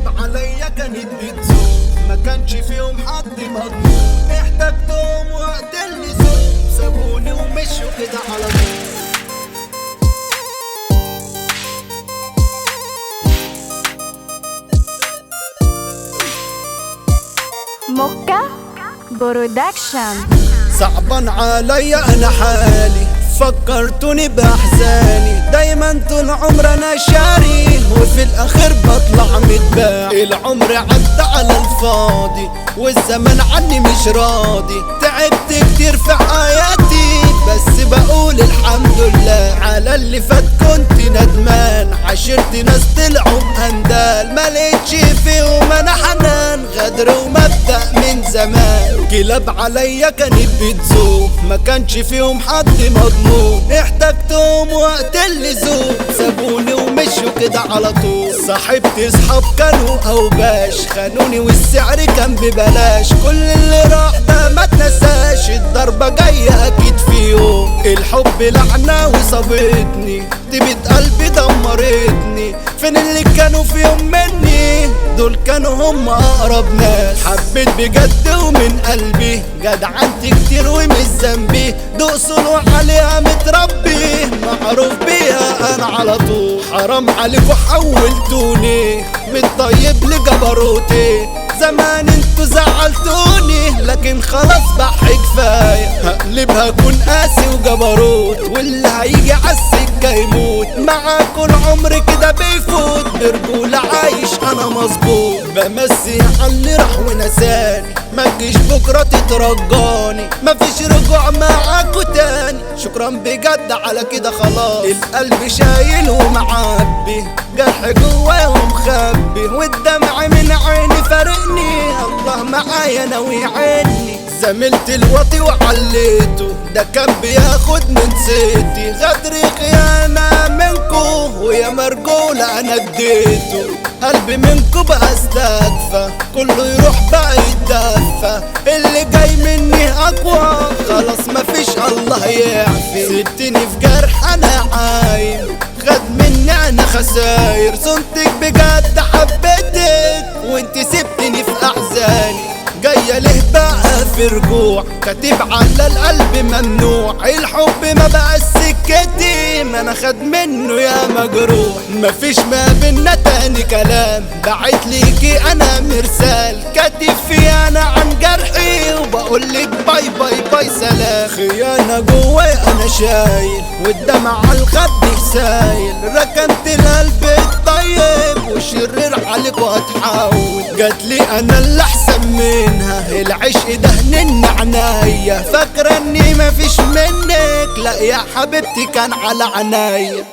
كلاب عليا كانت بتزوم، ما كانش فيهم حد مضمون، احتجتهم وقت اللزوم سابوني ومشوا كده على طول. موكا برودكشن. صعبان عليا انا حالي، فكرتوني باحزاني، دايما طول عمر انا شاري وفي الاخر بطلع متباع. العمر عدى على الفاضي والزمن عني مش راضي، تعبت كتير في حياتي بس بقول الحمد لله. على اللي فات كنت ندمان، عشرت ناس طلعوا بأندال، ملقتش فيهم انا حنان، غدر ومبدأ من زمان. كلاب عليا كانت بتزوم، ما كانش فيهم حد مضمون، احتجتهم وقت اللزوم سابوني ومشوا كده على طول. صاحبت اصحاب كانوا اوباش، خانوني والسعر كان ببلاش، كل اللي راح ده ما اتنساش، الضربة جاية اكيد في يوم. الحب لعنة وصابتني، طيبة قلبي دمرتني، فين اللي كانوا في يوم مني؟ دول كانوا هم اقرب ناس. حبيت بجد ومن قلبي، جدعنت كتير ومش ذنبي، دوق صنوع عليها متربي، معروف بيها انا على طول. حرام عليكوا حولتوني من طيب لجبروتي، زمان انتوا زعلتوني لكن خلاص بقى كفايه، هقلبها اكون قاسي وجبروت، واللي هيجي عالسكه يموت. معاكوا العمر كده بيفوت، برجولة عايش انا مظبوط، بمسي على اللي راح ونساني، ما تجيش بكره تترجاني، مفيش رجوع معاكوا تاني، شكرا بجد على كده خلاص. القلب شايل ومعبي، جرح جواه ومخبي، والدمع من عيني فارقني، الله معايا ناوي عيني. زميلت الوطي وعليته، ده كان بياخد من سيتي، غدر خيانة منكو ويا مرجولة انا اديته، قلبي منكو بقى استكفى، كله يروح بقى يتدفى، اللي جاي مني اقوى خلاص مفيش الله يعفي. سبتني في جرح انا عايم، خد مني انا خساير، صنتك بجد حبيتك وانت سبتني في احزاني، جاية ليه بقى في رجوع، كاتب على القلب ممنوع، الحب ما بقى سكتي، ما انا خد منه يا مجروح، مفيش ما بينا تاني كلام، بعت ليكي انا مرسال، كاتب في انا عن جرحي وبقولك باي باي باي سلام. خيانة جواي انا شايل، والدمع على الخد سايل، ركنت القلب الطيب والشرير عليك وهتحاول، جاتلي انا اللي احسن منها، العشق ده هنن عنايا، فاكرة اني مفيش منك، لا يا حبيبتي كان على عنايا.